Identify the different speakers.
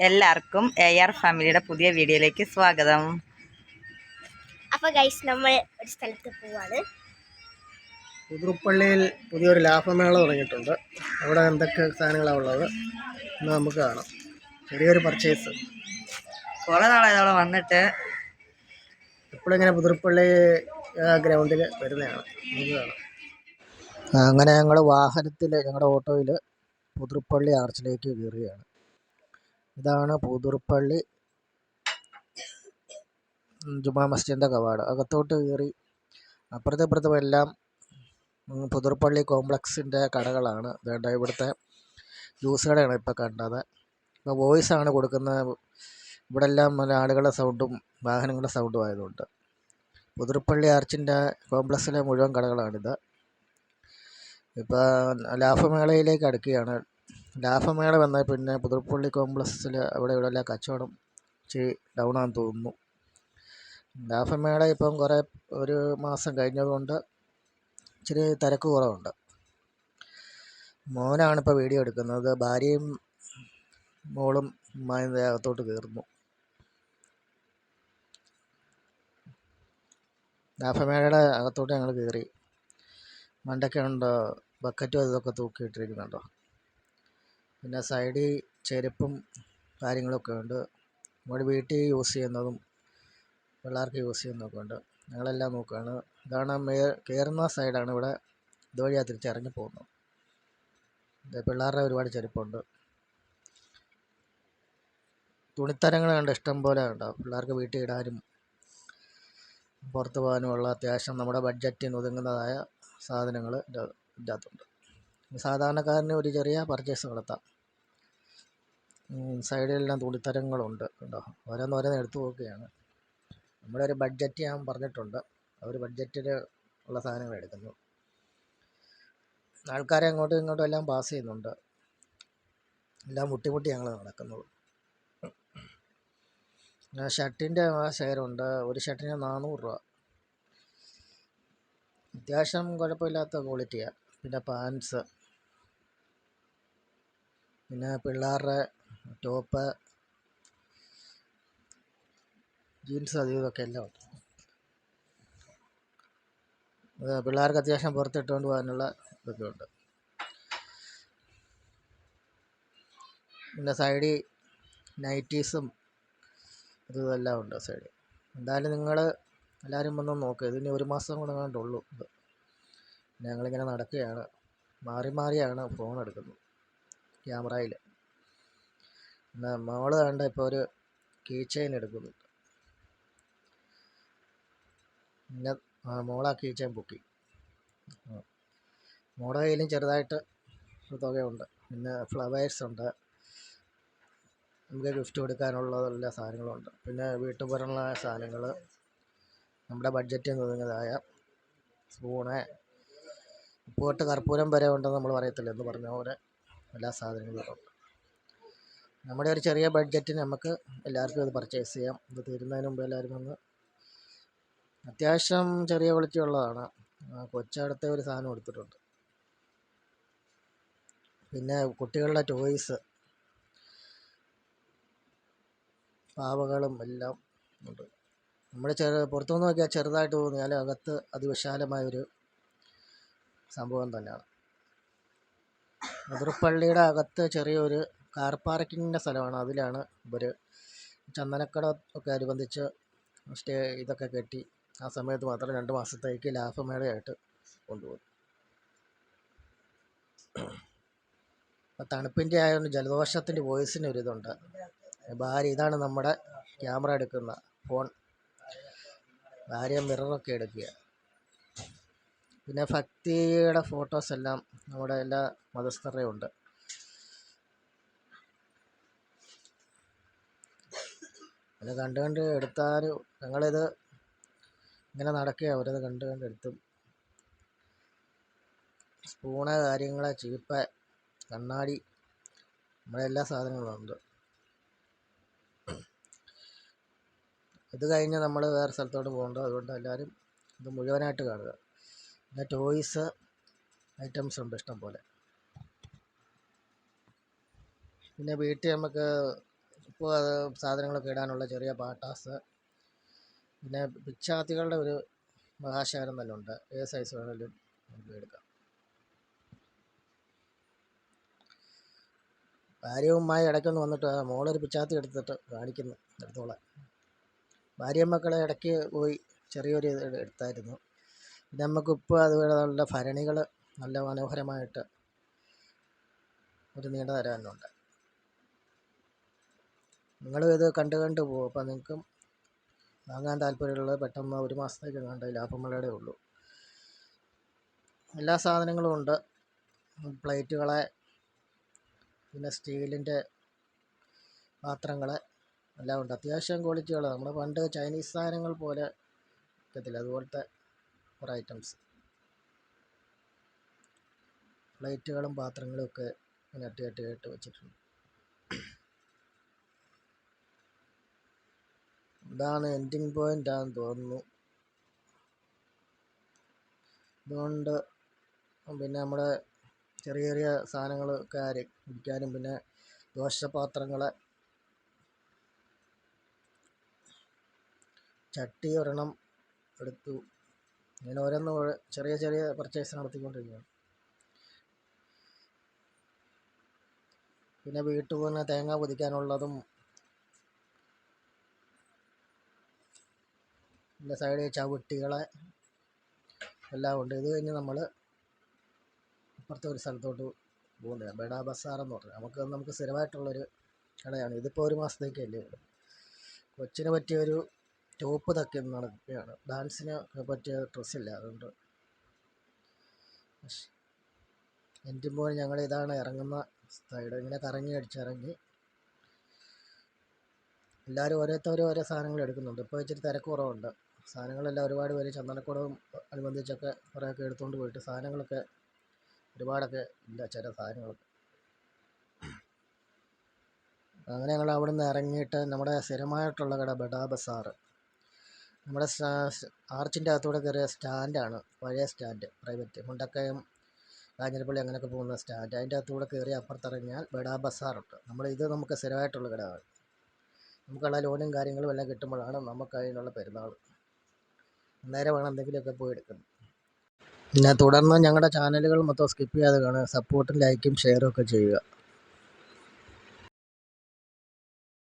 Speaker 1: എല്ലാവർക്കും AR ഫാമിലിയുടെ പുതിയ വീഡിയോയിലേക്ക് സ്വാഗതം.
Speaker 2: അപ്പോൾ ഗൈസ് നമ്മൾ ഒരു സ്ഥലത്ത് പോവാണ്.
Speaker 3: പുതുപ്പള്ളിയിൽ പുതിയൊരു ലാഭമേള തുടങ്ങിയിട്ടുണ്ട്. അവിടെ എന്തൊക്കെ സാധനങ്ങളാണ് ഉള്ളത് എന്ന് നമുക്ക് കാണാം. ചെറിയൊരു പർച്ചേസ്.
Speaker 1: കുറേ നാളായതോടെ വന്നിട്ട്
Speaker 3: ഇപ്പോഴിങ്ങനെ പുതുപ്പള്ളി ഗ്രൗണ്ടിൽ വരുന്നതാണ്, നമുക്ക് കാണാം. അങ്ങനെ ഞങ്ങൾ വാഹനത്തിൽ, ഞങ്ങളുടെ ഓട്ടോയിൽ പുതുപ്പള്ളി ആർച്ചിലേക്ക് കയറുകയാണ്. ഇതാണ് പുതുപ്പള്ളി ജുമാ മസ്ജിദിൻ്റെ കവാടം. അകത്തോട്ട് കയറി അപ്പുറത്തും എല്ലാം പുതുപ്പള്ളി കോംപ്ലക്സിൻ്റെ കടകളാണ്. വേണ്ട ഇവിടുത്തെ ജ്യൂസ് കടയാണ് ഇപ്പോൾ കണ്ടത്. ഇപ്പോൾ വോയിസാണ് കൊടുക്കുന്നത്. ഇവിടെ എല്ലാം ആളുകളുടെ സൗണ്ടും വാഹനങ്ങളുടെ സൗണ്ടും ആയതുകൊണ്ട്. പുതുപ്പള്ളി ആർച്ചിൻ്റെ കോംപ്ലക്സിലെ മുഴുവൻ കടകളാണിത്. ഇപ്പോൾ ലാഭമേളയിലേക്ക് അടുക്കുകയാണ്. ലാഭമേള വന്നാൽ പിന്നെ പുതുപ്പള്ളി കോംപ്ലക്സിൽ അവിടെ ഇവിടെ എല്ലാം കച്ചവടം ഇച്ചിരി ഡൗണാന്ന് തോന്നുന്നു. ലാഭമേള ഇപ്പം ഒരു മാസം കഴിഞ്ഞതുകൊണ്ട് ഇച്ചിരി തിരക്ക് കുറവുണ്ട്. മോനാണിപ്പോൾ വീഡിയോ എടുക്കുന്നത്. ഭാര്യയും മോളും അകത്തോട്ട് കയറുന്നു. ലാഭമേളയുടെ അകത്തോട്ട് ഞങ്ങൾ കയറി. മണ്ടയ്ക്ക് ഉണ്ട് ബക്കറ്റും ഇതൊക്കെ തൂക്കിയിട്ടിരിക്കുന്നുണ്ടോ. പിന്നെ സൈഡിൽ ചെരുപ്പും കാര്യങ്ങളൊക്കെ ഉണ്ട്. നമ്മൾ വീട്ടിൽ യൂസ് ചെയ്യുന്നതും പിള്ളേർക്ക് യൂസ് ചെയ്യുന്നതൊക്കെ ഉണ്ട്. ഞങ്ങളെല്ലാം നോക്കുകയാണ്. ഇതാണ് കയറുന്ന സൈഡാണ്. ഇവിടെ ഇതുവഴിയാണ് തിരിച്ചിറങ്ങി പോകുന്നത്. പിള്ളേരുടെ ഒരുപാട് ചെരുപ്പുണ്ട്. തുണിത്തരങ്ങൾ കണ്ട് ഇഷ്ടം പോലെ ഉണ്ടാവും. പിള്ളേർക്ക് വീട്ടിൽ ഇടാനും പുറത്ത് പോകാനുമുള്ള അത്യാവശ്യം നമ്മുടെ ബഡ്ജറ്റിന് ഒതുങ്ങുന്നതായ സാധനങ്ങൾ ഇതിൻ്റെ അകത്തുണ്ട്. സാധാരണക്കാരന് ഒരു ചെറിയ പർച്ചേസ് നടത്താം. സൈഡിലെല്ലാം തുണിത്തരങ്ങളുണ്ട് കേട്ടോ. ഓരോന്നോരോന്ന് എടുത്തു നോക്കുകയാണ്. നമ്മുടെ ഒരു ബഡ്ജറ്റ് ഞാൻ പറഞ്ഞിട്ടുണ്ട്. അവർ ബഡ്ജറ്റിൽ ഉള്ള സാധനങ്ങൾ എടുക്കുന്നു. ആൾക്കാരെ അങ്ങോട്ടും ഇങ്ങോട്ടും എല്ലാം പാസ് ചെയ്യുന്നുണ്ട്. എല്ലാം മുട്ടി ഞങ്ങൾ നടക്കുന്നത്. ഷർട്ടിൻ്റെ ഷെയറുണ്ട്. ഒരു ഷർട്ടിന് 400 രൂപ. അത്യാവശ്യം കുഴപ്പമില്ലാത്ത ക്വാളിറ്റിയാണ്. പിന്നെ പാൻസ്, പിന്നെ പിള്ളേരുടെ ടോപ്പ്, ജീൻസ്, അത് ഇതൊക്കെ എല്ലാം ഉണ്ട്. പിള്ളേർക്ക് അത്യാവശ്യം പുറത്തിട്ടുകൊണ്ട് പോകാനുള്ള ഇതൊക്കെ ഉണ്ട്. പിന്നെ സൈഡിൽ നൈറ്റീസും ഇതെല്ലാം ഉണ്ട് സൈഡിൽ. എന്തായാലും നിങ്ങൾ എല്ലാവരും വന്ന് നോക്കുക. ഇതിന് ഒരു മാസം കൂടെ കണ്ടുള്ളൂ. ഞങ്ങളിങ്ങനെ നടക്കുകയാണ്. മാറിയാണ് ഫോൺ എടുക്കുന്നത് ക്യാമറയിൽ. പിന്നെ മോള് കണ്ട ഇപ്പോൾ ഒരു കീ ചെയിൻ എടുക്കുന്നുണ്ട്. പിന്നെ മോളാ കീ ചെയിൻ പൊക്കി. മോളുടെ കയ്യിലും ചെറുതായിട്ട് തുകയുണ്ട്. പിന്നെ ഫ്ലവേഴ്സ് ഉണ്ട്. നമുക്ക് ഗിഫ്റ്റ് കൊടുക്കാനുള്ള എല്ലാ സാധനങ്ങളുണ്ട്. പിന്നെ വീട്ടുപരമുള്ള സാധനങ്ങൾ, നമ്മുടെ ബഡ്ജറ്റിൽ ഒതുങ്ങുന്നതായ സ്പൂണ്, ഉപ്പുതൊട്ട് കർപ്പൂരം വരെ ഉണ്ടെന്ന് നമ്മൾ പറയത്തില്ല എന്ന് പറഞ്ഞ പോലെ എല്ലാ സാധനങ്ങളും ഉണ്ട്. നമ്മുടെ ഒരു ചെറിയ ബഡ്ജറ്റിന് നമുക്ക് എല്ലാവർക്കും ഇത് പർച്ചേസ് ചെയ്യാം. ഇത് തീരുന്നതിന് മുമ്പ് എല്ലാവരും വന്ന്. അത്യാവശ്യം ചെറിയ ക്വാളിറ്റി ഉള്ളതാണ്. കൊച്ചടുത്ത ഒരു സാധനം എടുത്തിട്ടുണ്ട്. പിന്നെ കുട്ടികളുടെ ടോയ്സ്, പാവകളും എല്ലാം ഉണ്ട്. നമ്മൾ പുറത്തുനിന്ന് നോക്കിയാൽ ചെറുതായിട്ട് തോന്നിയാൽ അകത്ത് അതിവിശാലമായൊരു സംഭവം തന്നെയാണ്. പുതുപ്പള്ളിയുടെ അകത്ത് ചെറിയൊരു കാർ പാർക്കിങ്ങിൻ്റെ സ്ഥലമാണ്. അതിലാണ് ഇവർ ചന്ദനക്കട ഒക്കെ അനുബന്ധിച്ച് ഇതൊക്കെ കെട്ടി ആ സമയത്ത് മാത്രം 2 മാസത്തേക്ക് ലാഭമേളയായിട്ട് കൊണ്ടുപോകും. അപ്പോൾ തണുപ്പിൻ്റെ ആയതുകൊണ്ട് ജലദോഷത്തിൻ്റെ വോയിസിന് ഒരിതുണ്ട്. ഭാര്യ, ഇതാണ് നമ്മുടെ ക്യാമറ എടുക്കുന്ന ഫോൺ. ഭാര്യ മിററൊക്കെ എടുക്കുക. പിന്നെ ഭക്തിയുടെ ഫോട്ടോസ് എല്ലാം നമ്മുടെ എല്ലാ മതസ്ഥരുടെയും ഉണ്ട്. അത് കണ്ട് എടുത്താൽ ഞങ്ങളിത് ഇങ്ങനെ നടക്കുക. അവരത് കണ്ട് എടുത്തും. സ്പൂണ്, കാര്യങ്ങൾ, ചീപ്പ്, കണ്ണാടി, നമ്മുടെ എല്ലാ സാധനങ്ങളും ഉണ്ട്. ഇത് കഴിഞ്ഞ് നമ്മൾ വേറെ സ്ഥലത്തോട്ട് പോകേണ്ടത്. അതുകൊണ്ട് എല്ലാവരും ഇത് മുഴുവനായിട്ട് കാണുക. പിന്നെ ടോയ്സ് ഐറ്റംസ് ഉണ്ട് ഇഷ്ടം പോലെ. പിന്നെ വീട്ടിൽ നമുക്ക് ഇപ്പോൾ അത് സാധനങ്ങളൊക്കെ ഇടാനുള്ള ചെറിയ പാട്ടാസ്, പിന്നെ പിച്ചാത്തികളുടെ ഒരു മഹാശേഖരം തന്നെ ഉണ്ട്. ഏത് സൈസ് വേണമെങ്കിലും നമുക്ക് എടുക്കാം. ഭാര്യയുമായി ഇടയ്ക്കൊന്ന് വന്നിട്ട് മോളൊരു പിച്ചാത്തി എടുത്തിട്ട് കാണിക്കുന്നു, എടുത്തോളാം. ഭാര്യയും മക്കളെ ഇടയ്ക്ക് പോയി ചെറിയൊരു ഇത് എടുത്തായിരുന്നു. പിന്നെ നമുക്കിപ്പോൾ അതുപോലെ നല്ല ഭരണികൾ നല്ല മനോഹരമായിട്ട് ഒരു നീണ്ട തരാനുണ്ട്. നിങ്ങളും ഇത് കണ്ട് പോകും. അപ്പോൾ നിങ്ങൾക്കും വാങ്ങാൻ താല്പര്യമുള്ളത് പെട്ടെന്ന് 1 മാസത്തേക്ക് കണ്ട് ലാഭമഴയുടെ ഉള്ളൂ. എല്ലാ സാധനങ്ങളും ഉണ്ട്. പ്ലേറ്റുകളെ, പിന്നെ സ്റ്റീലിൻ്റെ പാത്രങ്ങൾ എല്ലാം ഉണ്ട്. അത്യാവശ്യം ക്വാളിറ്റികൾ, നമ്മൾ പണ്ട് ചൈനീസ് സാധനങ്ങൾ പോലെ പറ്റത്തില്ല, അതുപോലത്തെ കുറേ ഐറ്റംസ് പ്ലേറ്റുകളും പാത്രങ്ങളും ഒക്കെ ഇങ്ങനെ അട്ടിയായിട്ട് വെച്ചിട്ടുണ്ട്. ഇതാണ് എൻഡിങ് പോയിൻ്റ് ആണെന്ന് തോന്നുന്നു. അതുകൊണ്ട് പിന്നെ നമ്മുടെ ചെറിയ ചെറിയ സാധനങ്ങളൊക്കെ ഇരിക്കാനും, പിന്നെ ദോശപാത്രങ്ങൾ, ചട്ടി ഒരെണ്ണം എടുത്തു. ഇങ്ങനെ ഓരോന്ന് ചെറിയ ചെറിയ പർച്ചേസ് നടത്തിക്കൊണ്ടിരിക്കുകയാണ്. പിന്നെ വീട്ടിൽ തന്നെ തേങ്ങ പൊതിക്കാനുള്ളതും, പിന്നെ സൈഡിൽ ചവിട്ടികളെ എല്ലാം ഉണ്ട്. ഇത് കഴിഞ്ഞ് നമ്മൾ ഇപ്പുറത്തെ ഒരു സ്ഥലത്തോട്ട് പോകുന്നത് ബഡാ ബസാർ എന്ന് പറഞ്ഞാൽ നമുക്ക് സ്ഥിരമായിട്ടുള്ളൊരു കടയാണ്. ഇതിപ്പോൾ 1 മാസത്തേക്കല്ലേ ഉള്ളൂ. കൊച്ചിന് പറ്റിയൊരു ടോപ്പ് തക്കി നടക്കുകയാണ്. ഡാൻസിന് പറ്റിയ ഡ്രസ്സില്ല, അതുകൊണ്ട്. എൻറ്റുമ്പോൾ ഞങ്ങൾ ഇതാണ് ഇറങ്ങുന്ന സൈഡ്. ഇങ്ങനെ കറങ്ങി അടിച്ചിറങ്ങി എല്ലാവരും ഓരോരുത്തരും ഓരോ സാധനങ്ങൾ എടുക്കുന്നുണ്ട്. ഇപ്പോൾ ഇച്ചിരി തിരക്ക് കുറവുണ്ട്. സാധനങ്ങളെല്ലാം ഒരുപാട് പേര് ചന്ദനക്കുടവും അനുബന്ധിച്ചൊക്കെ കുറേയൊക്കെ എടുത്തുകൊണ്ട് പോയിട്ട് സാധനങ്ങളൊക്കെ ഒരുപാടൊക്കെ ഇല്ല, ചില സാധനങ്ങളൊക്കെ. അങ്ങനെ ഞങ്ങൾ അവിടെ നിന്ന് ഇറങ്ങിയിട്ട് നമ്മുടെ സ്ഥിരമായിട്ടുള്ള കട ബഡാ ബസാർ, നമ്മുടെ ആർച്ചിൻ്റെ അകത്തൂടെ കയറിയ സ്റ്റാൻഡാണ്, പഴയ സ്റ്റാൻഡ്, പ്രൈവറ്റ് മുണ്ടക്കയം കാഞ്ഞിരപ്പള്ളി അങ്ങനെയൊക്കെ പോകുന്ന സ്റ്റാൻഡ്. അതിൻ്റെ അകത്തൂടെ കയറി അപ്പുറത്തിറങ്ങിയാൽ ബഡാ ബസാറുണ്ട്. നമുക്ക് സ്ഥിരമായിട്ടുള്ള കടയാണ്. നമുക്കുള്ള ലോണും കാര്യങ്ങളും എല്ലാം കിട്ടുമ്പോഴാണ് നമുക്ക് അതിനുള്ള പെരുന്നാൾ. അന്നേരമാണ് എന്തെങ്കിലുമൊക്കെ പോയി എടുക്കുന്നത്. പിന്നെ തുടർന്ന് ഞങ്ങളുടെ ചാനലുകൾ മൊത്തം സ്കിപ്പ് ചെയ്യാതെ കാണുക. സപ്പോർട്ടും ലൈക്കും ഷെയറും ഒക്കെ ചെയ്യുക.